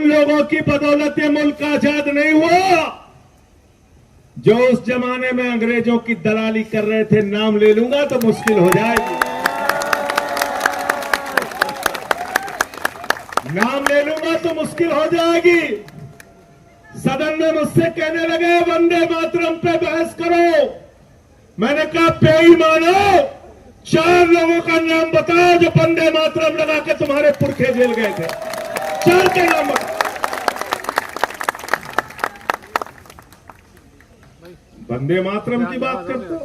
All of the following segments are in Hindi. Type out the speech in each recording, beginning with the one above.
लोगों की बदौलत ये मुल्क आजाद नहीं हुआ जो उस जमाने में अंग्रेजों की दलाली कर रहे थे। नाम ले लूंगा तो मुश्किल हो जाएगी, नाम ले लूंगा तो मुश्किल हो जाएगी। सदन में मुझसे कहने लगे वंदे मातरम पे बहस करो। मैंने कहा बेईमानो, 4 लोगों का नाम बताओ जो वंदे मातरम लगा के तुम्हारे पुरखे जेल गए थे। 4 के नाम बताओ। वंदे मातरम की बात करते हो,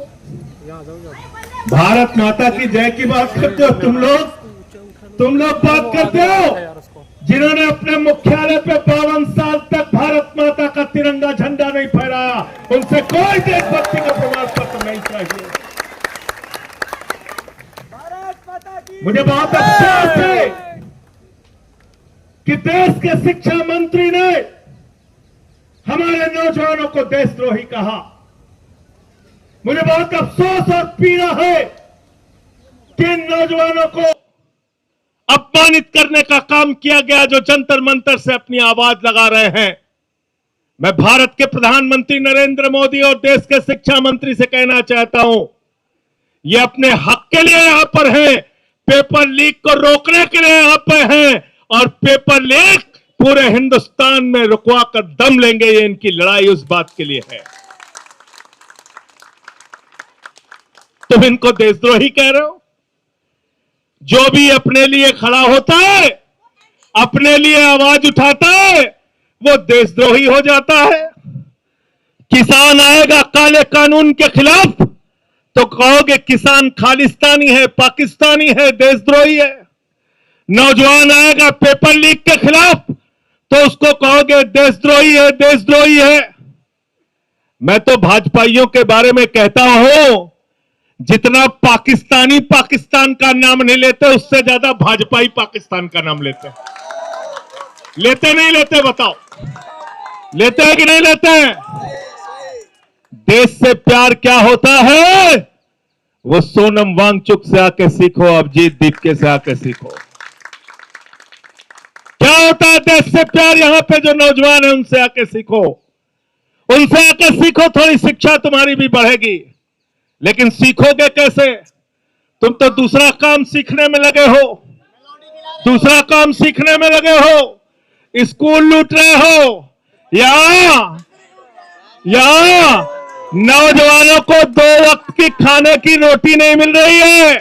भारत माता की जय की बात करते हो, तुम लोग बात करते हो जिन्होंने अपने मुख्यालय पे 52 साल तक भारत माता का तिरंगा झंडा नहीं फहराया। उनसे कोई देशभक्ति का प्रमाण पत्र नहीं चाहिए। मुझे बहुत अफसोस है कि देश के शिक्षा मंत्री ने हमारे नौजवानों को देशद्रोही कहा। मुझे बहुत अफसोस और पीड़ा है कि इन नौजवानों को अपमानित करने का काम किया गया जो जंतर मंतर से अपनी आवाज लगा रहे हैं। मैं भारत के प्रधानमंत्री नरेंद्र मोदी और देश के शिक्षा मंत्री से कहना चाहता हूं, ये अपने हक के लिए यहां पर हैं, पेपर लीक को रोकने के लिए यहां पर हैं और पेपर लीक पूरे हिंदुस्तान में रुकवा कर दम लेंगे। ये इनकी लड़ाई उस बात के लिए है। तुम इनको देशद्रोही कह रहे हो? जो भी अपने लिए खड़ा होता है, अपने लिए आवाज उठाता है, वो देशद्रोही हो जाता है। किसान आएगा काले कानून के खिलाफ तो कहोगे किसान खालिस्तानी है, पाकिस्तानी है, देशद्रोही है। नौजवान आएगा पेपर लीक के खिलाफ तो उसको कहोगे देशद्रोही है, देशद्रोही है। मैं तो भाजपाइयों के बारे में कहता हूं, जितना पाकिस्तानी पाकिस्तान का नाम नहीं लेते उससे ज्यादा भाजपाई पाकिस्तान का नाम लेते हैं। लेते नहीं लेते बताओ? लेते हैं कि नहीं लेते हैं? देश से प्यार क्या होता है वो सोनम वांगचुक से आके सीखो, अभिजीत दीपके से आके सीखो। क्या होता है देश से प्यार? यहां पे जो नौजवान है उनसे आके सीखो, उनसे आके सीखो। थोड़ी शिक्षा तुम्हारी भी बढ़ेगी। लेकिन सीखोगे कैसे? तुम तो दूसरा काम सीखने में लगे हो, दूसरा काम सीखने में लगे हो। स्कूल लूट रहे हो। यहां नौजवानों को 2 वक्त की खाने की रोटी नहीं मिल रही है,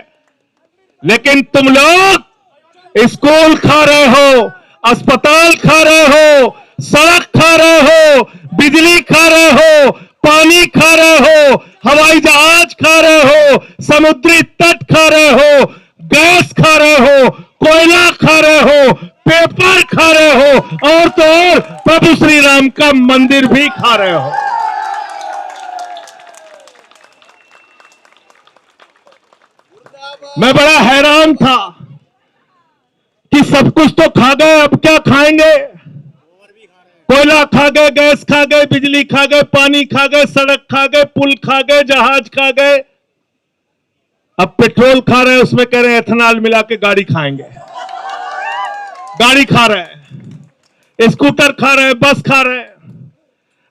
लेकिन तुम लोग स्कूल खा रहे हो, अस्पताल खा रहे हो, सड़क खा रहे हो, बिजली खा रहे हो, पानी खा रहे हो, हवाई जहाज खा रहे हो, समुद्री तट खा रहे हो, गैस खा रहे हो, कोयला खा रहे हो, पेपर खा रहे हो और तो और प्रभु श्री राम का मंदिर भी खा रहे हो। मैं बड़ा हैरान था कि सब कुछ तो खा गए, अब क्या खाएंगे? कोयला खा गए, गैस खा गए, बिजली खा गए, पानी खा गए, सड़क खा गए, पुल खा गए, जहाज खा गए। अब पेट्रोल खा रहे हैं, उसमें कह रहे हैं एथेनॉल मिला के गाड़ी खाएंगे। गाड़ी खा रहे हैं, स्कूटर खा रहे हैं, बस खा रहे हैं।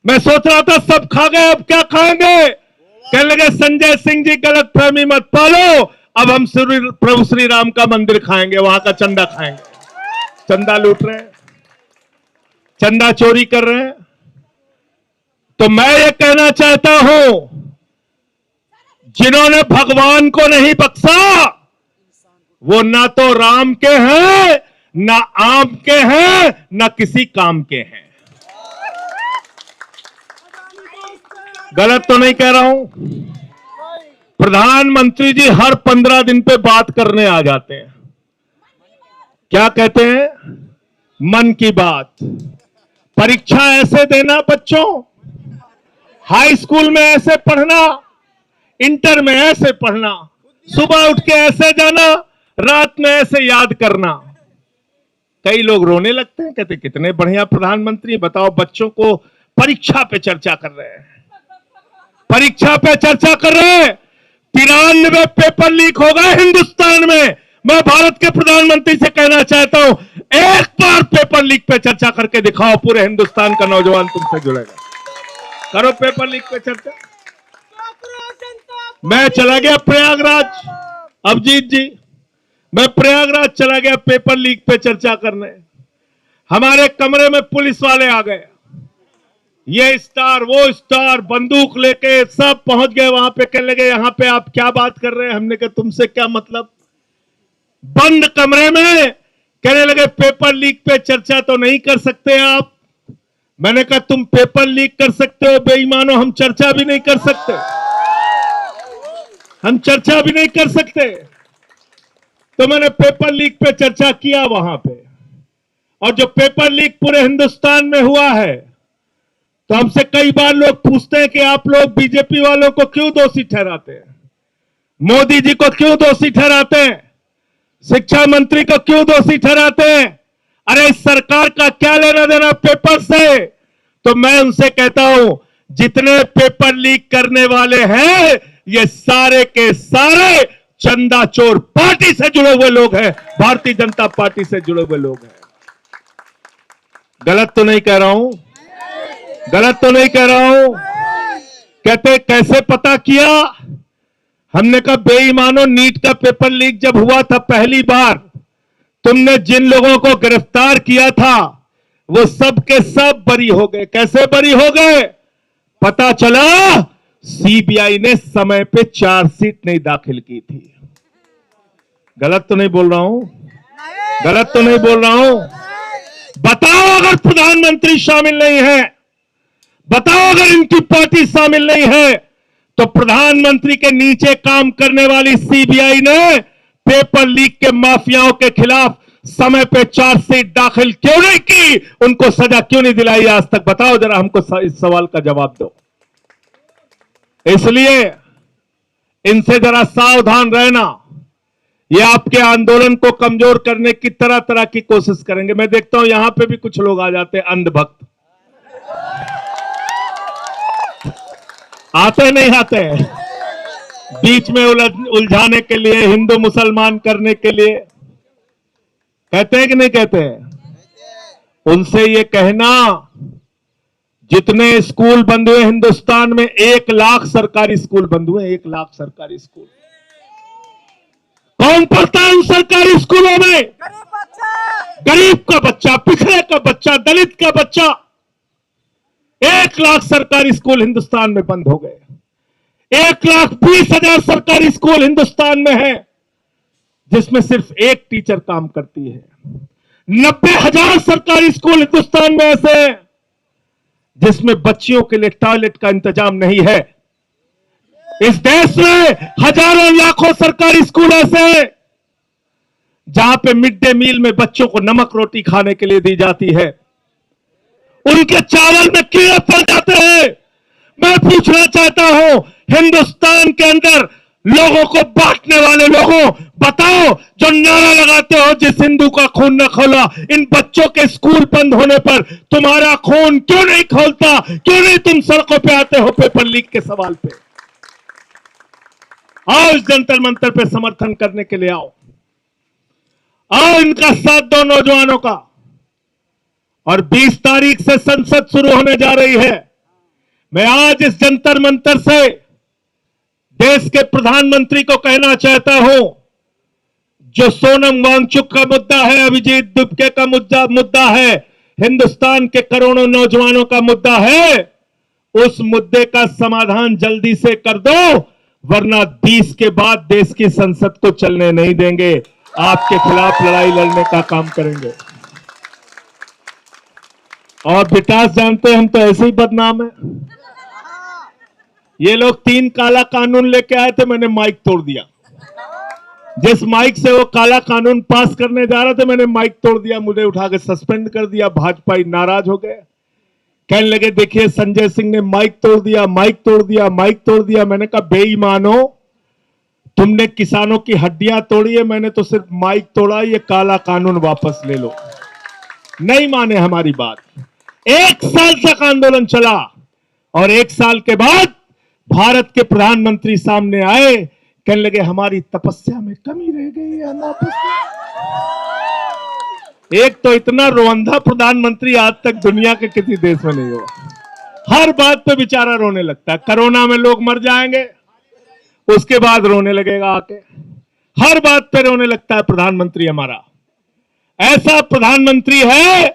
मैं सोच रहा था सब खा गए, अब क्या खाएंगे? कहने लगे संजय सिंह जी गलत फहमी मत पालो, अब हम प्रभु श्री राम का मंदिर खाएंगे, वहां का चंदा खाएंगे। चंदा लूट रहे हैं, चंदा चोरी कर रहे हैं। तो मैं ये कहना चाहता हूं, जिन्होंने भगवान को नहीं बख्शा वो ना तो राम के हैं, ना आम के हैं, ना किसी काम के हैं। गलत तो नहीं कह रहा हूं? प्रधानमंत्री जी हर 15 दिन पे बात करने आ जाते हैं। क्या कहते हैं? मन की बात। परीक्षा ऐसे देना बच्चों, हाई स्कूल में ऐसे पढ़ना, इंटर में ऐसे पढ़ना, सुबह उठ के ऐसे जाना, रात में ऐसे याद करना। कई लोग रोने लगते हैं, कहते कितने बढ़िया प्रधानमंत्री, बताओ बच्चों को परीक्षा पे चर्चा कर रहे हैं, परीक्षा पे चर्चा कर रहे हैं। 93 पेपर लीक हो गए हिंदुस्तान में। मैं भारत के प्रधानमंत्री से कहना चाहता हूं, एक बार पेपर लीक पे चर्चा करके दिखाओ, पूरे हिंदुस्तान का नौजवान तुमसे जुड़ेगा। करो पेपर लीक पे चर्चा। मैं चला गया प्रयागराज, अभिजीत जी, मैं प्रयागराज चला गया पेपर लीक पे चर्चा करने। हमारे कमरे में पुलिस वाले आ गए, ये स्टार वो स्टार बंदूक लेके सब पहुंच गए वहां पे। कहने लगे यहां पे आप क्या बात कर रहे हैं? हमने कहा तुमसे क्या मतलब। बंद कमरे में कहने लगे पेपर लीक पे चर्चा तो नहीं कर सकते आप। मैंने कहा तुम पेपर लीक कर सकते हो बेईमानो, हम चर्चा भी नहीं कर सकते, हम चर्चा भी नहीं कर सकते। तो मैंने पेपर लीक पे चर्चा किया वहां पे, और जो पेपर लीक पूरे हिंदुस्तान में हुआ है, तो हमसे कई बार लोग पूछते हैं कि आप लोग बीजेपी वालों को क्यों दोषी ठहराते हैं, मोदी जी को क्यों दोषी ठहराते हैं, शिक्षा मंत्री को क्यों दोषी ठहराते हैं? अरे इस सरकार का क्या लेना देना पेपर से? तो मैं उनसे कहता हूं, जितने पेपर लीक करने वाले हैं ये सारे के सारे चंदा चोर पार्टी से जुड़े हुए लोग हैं, भारतीय जनता पार्टी से जुड़े हुए लोग हैं। गलत तो नहीं कह रहा हूं, गलत तो नहीं कह रहा हूं। कहते कैसे पता किया? हमने कहा बेईमानों, नीट का पेपर लीक जब हुआ था पहली बार, तुमने जिन लोगों को गिरफ्तार किया था वो सब के सब बरी हो गए। कैसे बरी हो गए? पता चला सीबीआई ने समय पे चार्जशीट नहीं दाखिल की थी। गलत तो नहीं बोल रहा हूं, गलत तो नहीं बोल रहा हूं। बताओ अगर प्रधानमंत्री शामिल नहीं है, बताओ अगर इनकी पार्टी शामिल नहीं है, तो प्रधानमंत्री के नीचे काम करने वाली सीबीआई ने पेपर लीक के माफियाओं के खिलाफ समय पे चार्जशीट दाखिल क्यों नहीं की? उनको सजा क्यों नहीं दिलाई आज तक? बताओ जरा, हमको इस सवाल का जवाब दो। इसलिए इनसे जरा सावधान रहना, ये आपके आंदोलन को कमजोर करने की तरह तरह की कोशिश करेंगे। मैं देखता हूं यहां पे भी कुछ लोग आ जाते हैं अंधभक्त, आते नहीं आते, बीच में उलझाने के लिए, हिंदू मुसलमान करने के लिए। कहते हैं कि नहीं कहते हैं? उनसे ये कहना, जितने स्कूल बंद हुए हिंदुस्तान में, 1 लाख सरकारी स्कूल बंद हुए, 1 लाख सरकारी स्कूल। कौन पढ़ता है उन सरकारी स्कूलों में? गरीब का बच्चा, पिछड़े का बच्चा, दलित का बच्चा। 1 लाख सरकारी स्कूल हिंदुस्तान में बंद हो गए। 1,20,000 सरकारी स्कूल हिंदुस्तान में है जिसमें सिर्फ एक टीचर काम करती है। 90,000 सरकारी स्कूल हिंदुस्तान में ऐसे हैं जिसमें बच्चियों के लिए टॉयलेट का इंतजाम नहीं है। इस देश में हजारों लाखों सरकारी स्कूल ऐसे हैं जहां पे मिड डे मील में बच्चों को नमक रोटी खाने के लिए दी जाती है, उनके चावल में कीड़े पड़ जाते हैं। मैं पूछना चाहता हूं, हिंदुस्तान के अंदर लोगों को बांटने वाले लोगों, बताओ, जो नारा लगाते हो जिस हिंदू का खून न खोला, इन बच्चों के स्कूल बंद होने पर तुम्हारा खून क्यों नहीं खोलता? क्यों नहीं तुम सड़कों पे आते हो पेपर लीक के सवाल पे? आओ इस जंतर मंतर पे समर्थन करने के लिए आओ, आओ इनका साथ दो नौजवानों का। और 20 तारीख से संसद शुरू होने जा रही है। मैं आज इस जंतर मंतर से देश के प्रधानमंत्री को कहना चाहता हूं, जो सोनम वांगचुक का मुद्दा है, अभिजीत दुबे का मुद्दा है, हिंदुस्तान के करोड़ों नौजवानों का मुद्दा है, उस मुद्दे का समाधान जल्दी से कर दो, वरना 20 के बाद देश की संसद को चलने नहीं देंगे। आपके खिलाफ लड़ाई लड़ने का काम करेंगे। और विकास जानते हैं, हम तो ऐसे ही बदनाम है। ये लोग 3 काला कानून लेके आए थे, मैंने माइक तोड़ दिया। जिस माइक से वो काला कानून पास करने जा रहे थे, मैंने माइक तोड़ दिया, मुझे उठा के सस्पेंड कर दिया। भाजपाई नाराज हो गए, कहने लगे देखिए संजय सिंह ने माइक तोड़ दिया, माइक तोड़ दिया, माइक तोड़ दिया। मैंने कहा बेईमानो, तुमने किसानों की हड्डियां तोड़ी है, मैंने तो सिर्फ माइक तोड़ा, ये काला कानून वापस ले लो। नहीं माने हमारी बात। 1 साल तक आंदोलन चला और 1 साल के बाद भारत के प्रधानमंत्री सामने आए, कहने लगे हमारी तपस्या में कमी रह गई है, एक तो इतना रोंधा प्रधानमंत्री आज तक दुनिया के किसी देश में नहीं हुआ। हर बात पे बेचारा रोने लगता है। कोरोना में लोग मर जाएंगे, उसके बाद रोने लगेगा आके। हर बात पे रोने लगता है प्रधानमंत्री हमारा। ऐसा प्रधानमंत्री है,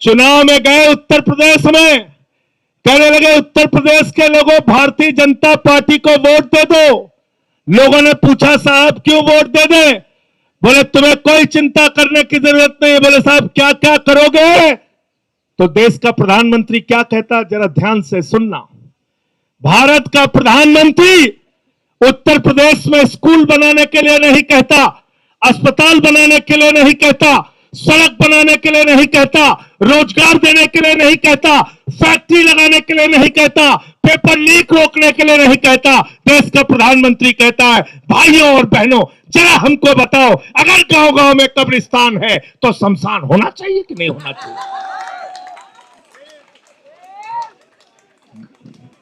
चुनाव में गए उत्तर प्रदेश में, कहने लगे उत्तर प्रदेश के लोगों भारतीय जनता पार्टी को वोट दे दो। लोगों ने पूछा साहब क्यों वोट दे दें? बोले तुम्हें कोई चिंता करने की जरूरत नहीं। बोले साहब क्या क्या करोगे? तो देश का प्रधानमंत्री क्या कहता, जरा ध्यान से सुनना। भारत का प्रधानमंत्री उत्तर प्रदेश में स्कूल बनाने के लिए नहीं कहता, अस्पताल बनाने के लिए नहीं कहता, सड़क बनाने के लिए नहीं कहता, रोजगार देने के लिए नहीं कहता, फैक्ट्री लगाने के लिए नहीं कहता, पेपर लीक रोकने के लिए नहीं कहता। देश का प्रधानमंत्री कहता है भाइयों और बहनों जरा हमको बताओ, अगर गांव गांव में कब्रिस्तान है तो शमशान होना चाहिए कि नहीं होना चाहिए?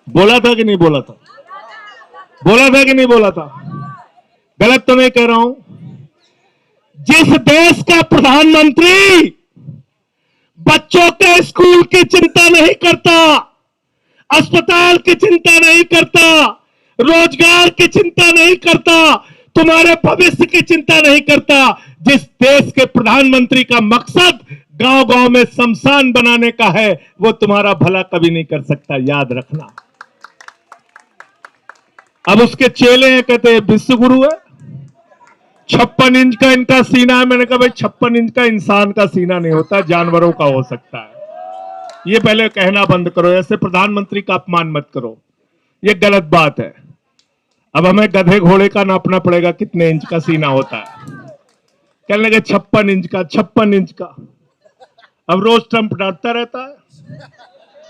बोला था कि नहीं बोला था? बोला था कि नहीं बोला था? गलत तो नहीं कह रहा हूं। जिस देश का प्रधानमंत्री बच्चों के स्कूल की चिंता नहीं करता, अस्पताल की चिंता नहीं करता, रोजगार की चिंता नहीं करता, तुम्हारे भविष्य की चिंता नहीं करता, जिस देश के प्रधानमंत्री का मकसद गांव गांव में शमशान बनाने का है, वो तुम्हारा भला कभी नहीं कर सकता, याद रखना। अब उसके चेले हैं, कहते हैं विश्व गुरु है, 56 इंच का इनका सीना है। मैंने कहा भाई 56 इंच का इंसान का सीना नहीं होता, जानवरों का हो सकता है। ये पहले कहना बंद करो, ऐसे प्रधानमंत्री का अपमान मत करो, ये गलत बात है। अब हमें गधे घोड़े का नापना पड़ेगा कितने इंच का सीना होता है। कहने लगे 56 इंच का, 56 इंच का। अब रोज ट्रंप डांटता रहता है,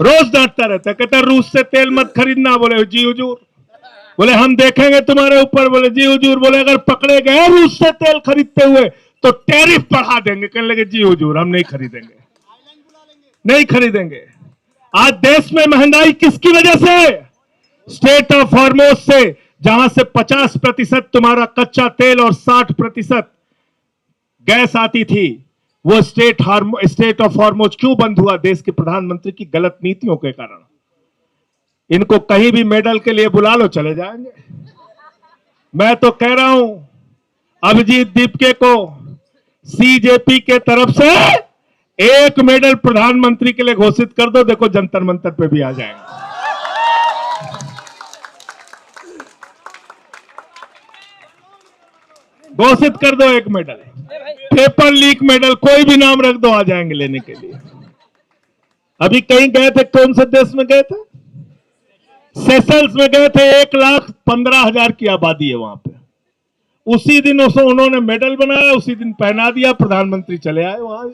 रोज डांटता रहता है, कहता है रूस से तेल मत खरीदना। बोले जी हुजूर। बोले हम देखेंगे तुम्हारे ऊपर। बोले जी हुजूर। बोले अगर पकड़े गए रूस से तेल खरीदते हुए तो टैरिफ बढ़ा देंगे। कहने लगे जी हुजूर हम नहीं खरीदेंगे, नहीं खरीदेंगे। आज देश में महंगाई किसकी वजह से? स्टेट ऑफ हॉर्मोज से, जहां से 50% तुम्हारा कच्चा तेल और 60% गैस आती थी, वो स्टेट ऑफ हॉर्मोज क्यों बंद हुआ? देश के प्रधानमंत्री की गलत नीतियों के कारण। इनको कहीं भी मेडल के लिए बुला लो, चले जाएंगे। मैं तो कह रहा हूं अभिजीत दीपके को सीजेपी के तरफ से एक मेडल प्रधानमंत्री के लिए घोषित कर दो, देखो जंतर मंतर पे भी आ जाएंगे। घोषित कर दो एक मेडल, पेपर लीक मेडल, कोई भी नाम रख दो, आ जाएंगे लेने के लिए। अभी कहीं गए थे, कौन से देश में गए थे? सेशल्स में गए थे। 1,15,000 की आबादी है वहां पे। उसी दिन उन्होंने मेडल बनाया, उसी दिन पहना दिया, प्रधानमंत्री चले आए वहां।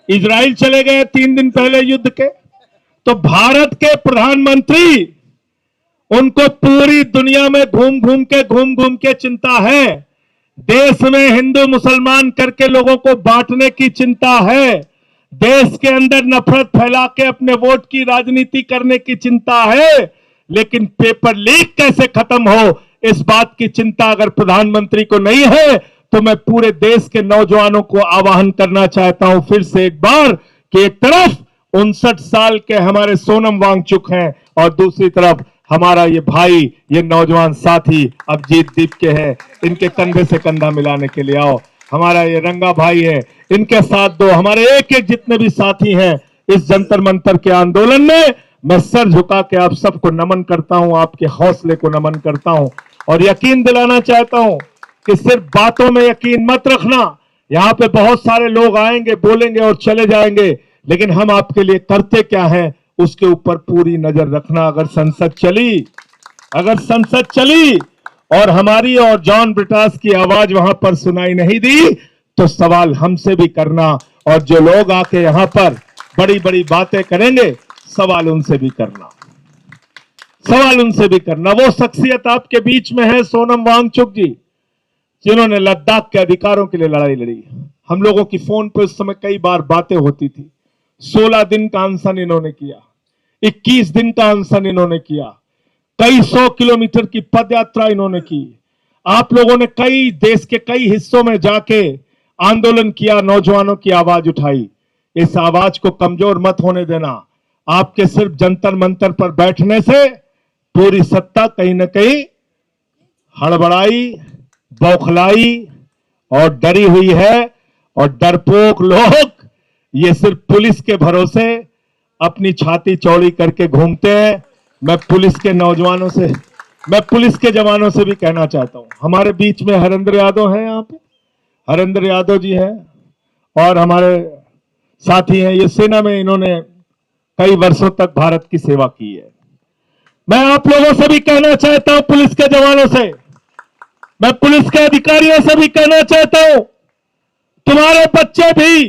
इजराइल चले गए 3 दिन पहले युद्ध के। तो भारत के प्रधानमंत्री, उनको पूरी दुनिया में घूम घूम के चिंता है। देश में हिंदू मुसलमान करके लोगों को बांटने की चिंता है। देश के अंदर नफरत फैला के अपने वोट की राजनीति करने की चिंता है। लेकिन पेपर लीक कैसे खत्म हो, इस बात की चिंता अगर प्रधानमंत्री को नहीं है, तो मैं पूरे देश के नौजवानों को आह्वान करना चाहता हूं फिर से एक बार कि एक तरफ 59 साल के हमारे सोनम वांगचुक हैं और दूसरी तरफ हमारा ये भाई, ये नौजवान साथी अभिजीत दीपके हैं। इनके कंधे से कंधा मिलाने के लिए आओ। हमारा ये रंगा भाई है, इनके साथ दो। हमारे एक एक जितने भी साथी हैं इस जंतर मंतर के आंदोलन में, मैं सर झुका के आप सबको नमन करता हूं, आपके हौसले को नमन करता हूं और यकीन दिलाना चाहता हूं कि सिर्फ बातों में यकीन मत रखना। यहां पे बहुत सारे लोग आएंगे, बोलेंगे और चले जाएंगे, लेकिन हम आपके लिए करते क्या है उसके ऊपर पूरी नजर रखना। अगर संसद चली और हमारी और जॉन ब्रिटास की आवाज वहां पर सुनाई नहीं दी, तो सवाल हमसे भी करना। और जो लोग आके यहां पर बड़ी बड़ी बातें करेंगे, सवाल उनसे भी करना, सवाल उनसे भी करना। वो शख्सियत आपके बीच में है सोनम वांगचुक जी, जिन्होंने लद्दाख के अधिकारों के लिए लड़ाई लड़ी। हम लोगों की फोन पे उस समय कई बार बातें होती थी। 16 दिन का अनशन इन्होंने किया, 21 दिन का अनशन इन्होंने किया, कई 100 किलोमीटर की पद यात्रा इन्होंने की। आप लोगों ने कई देश के कई हिस्सों में जाके आंदोलन किया, नौजवानों की आवाज उठाई। इस आवाज को कमजोर मत होने देना। आपके सिर्फ जंतर मंतर पर बैठने से पूरी सत्ता कहीं ना कहीं हड़बड़ाई, बौखलाई और डरी हुई है। और डरपोक लोग ये सिर्फ पुलिस के भरोसे अपनी छाती चौड़ी करके घूमते हैं। मैं पुलिस के जवानों से भी कहना चाहता हूं, हमारे बीच में हरेंद्र यादव हैं, यहाँ पे हरेंद्र यादव जी हैं और हमारे साथी हैं। ये सेना में इन्होंने कई वर्षों तक भारत की सेवा की है। मैं आप लोगों से भी कहना चाहता हूं, पुलिस के जवानों से, मैं पुलिस के अधिकारियों से भी कहना चाहता हूं, तुम्हारे बच्चे भी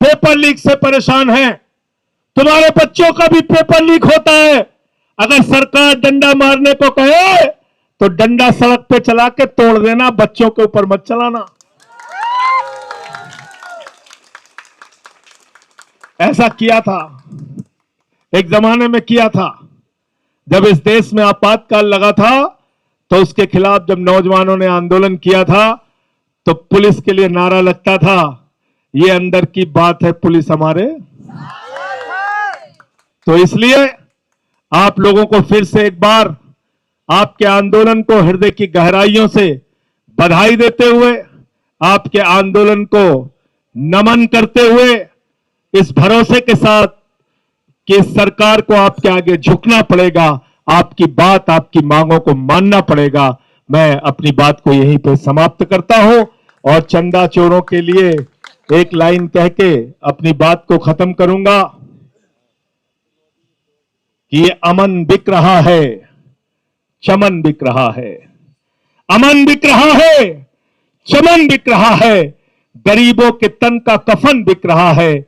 पेपर लीक से परेशान हैं। तुम्हारे बच्चों का भी पेपर लीक होता है। अगर सरकार डंडा मारने को कहे तो डंडा सड़क पे चला के तोड़ देना, बच्चों के ऊपर मत चलाना। ऐसा किया था, एक जमाने में किया था, जब इस देश में आपातकाल लगा था तो उसके खिलाफ जब नौजवानों ने आंदोलन किया था तो पुलिस के लिए नारा लगता था, ये अंदर की बात है, पुलिस हमारे। तो इसलिए आप लोगों को फिर से एक बार आपके आंदोलन को हृदय की गहराइयों से बधाई देते हुए, आपके आंदोलन को नमन करते हुए, इस भरोसे के साथ कि इस सरकार को आपके आगे झुकना पड़ेगा, आपकी बात, आपकी मांगों को मानना पड़ेगा, मैं अपनी बात को यहीं पे समाप्त करता हूं और चंदा चोरों के लिए एक लाइन कह के अपनी बात को खत्म करूंगा कि ये अमन बिक रहा है, चमन बिक रहा है। अमन बिक रहा है, चमन बिक रहा है, गरीबों के तन का कफन बिक रहा है,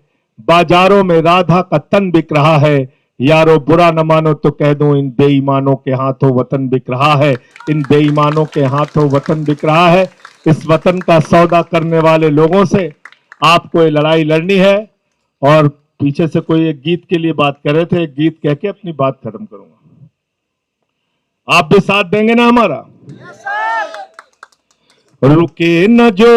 बाजारों में राधा का तन बिक रहा है। यारो बुरा न मानो तो कह दो, इन बेईमानों के हाथों वतन बिक रहा है, इन बेईमानों के हाथों वतन बिक रहा है। इस वतन का सौदा करने वाले लोगों से आपको ये लड़ाई लड़नी है। और पीछे से कोई एक गीत के लिए बात कर रहे थे, एक गीत कह के अपनी बात खत्म करूंगा। आप भी साथ देंगे ना हमारा? रुके न जो,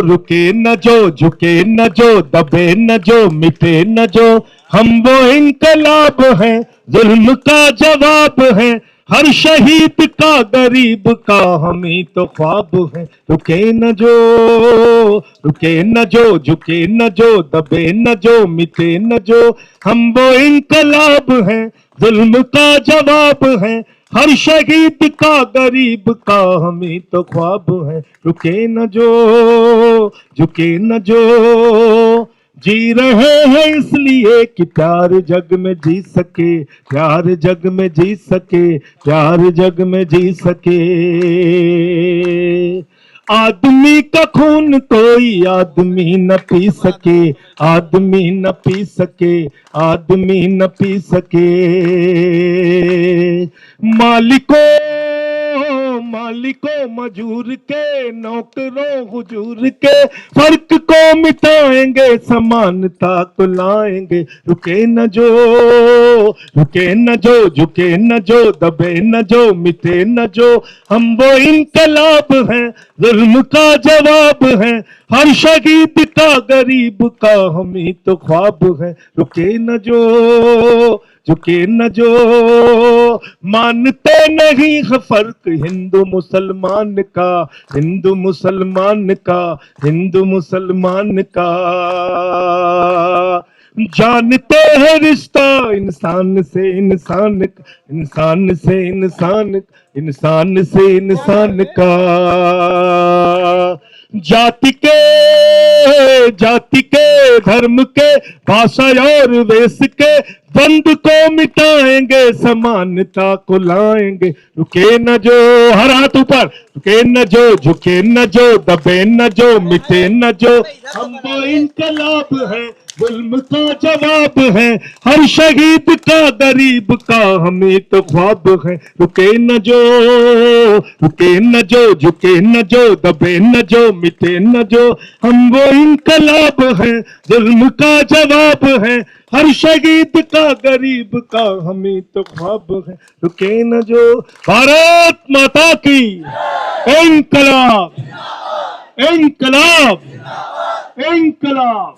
रुके न जो, झुके न जो, दबे न जो, मिटे न जो, हम वो इनकलाब हैं, जुल्म का जवाब है, हर शहीद का गरीब का हम ही तो ख्वाब है। रुके न जो, रुके न जो, झुके न जो, दबे न जो, मिटे न जो, हम वो इनकलाब हैं, जुल्म का जवाब है, हर शहीद का गरीब का हम ही तो ख्वाब है। रुके न जो, झुके न जो, जी रहे हैं इसलिए कि प्यार जग में जी सके, प्यार जग में जी सके, प्यार जग में जी सके। आदमी का खून कोई आदमी न पी सके, आदमी न पी सके, आदमी न पी सके। मालिकों मालिकों मजूर के, नौकरों हुजूर के, फर्क को मिटाएंगे, समानता को लाएंगे। रुके न जो, रुके न जो, झुके न जो, दबे न जो, मिटे न जो, हम वो इनकलाब हैं, जुल्म का जवाब है, हर शहीद का गरीब का हम ही तो ख्वाब है। रुके न जो, झुके न जो, मानते नहीं है फर्क हिंदू मुसलमान का, हिंदू मुसलमान का, हिंदू मुसलमान का। जानते हैं रिश्ता इंसान से इंसान का, इंसान से इंसान, इंसान से इंसान का। जाति के धर्म के, भाषा और वेश के द्वंद को मिटाएंगे, समानता को लाएंगे। रुके न जो, हर हाथ ऊपर, रुके न जो, झुके न जो, दबे न जो, मिटे न जो, हम वो इनकलाब है, जुल्म का जवाब है, हर शहीद का गरीब का हमें तो ख्वाब है। रुके न जो, रुके न जो, झुके न जो, दबे न जो, मिटे न जो, हम वो इनकलाब है, जुल्म का जवाब है, हर शहीद का गरीब का हमें तो ख्वाब है। रुके न जो। भारत माता की, इनकलाब, इंकलाब इंकलाब।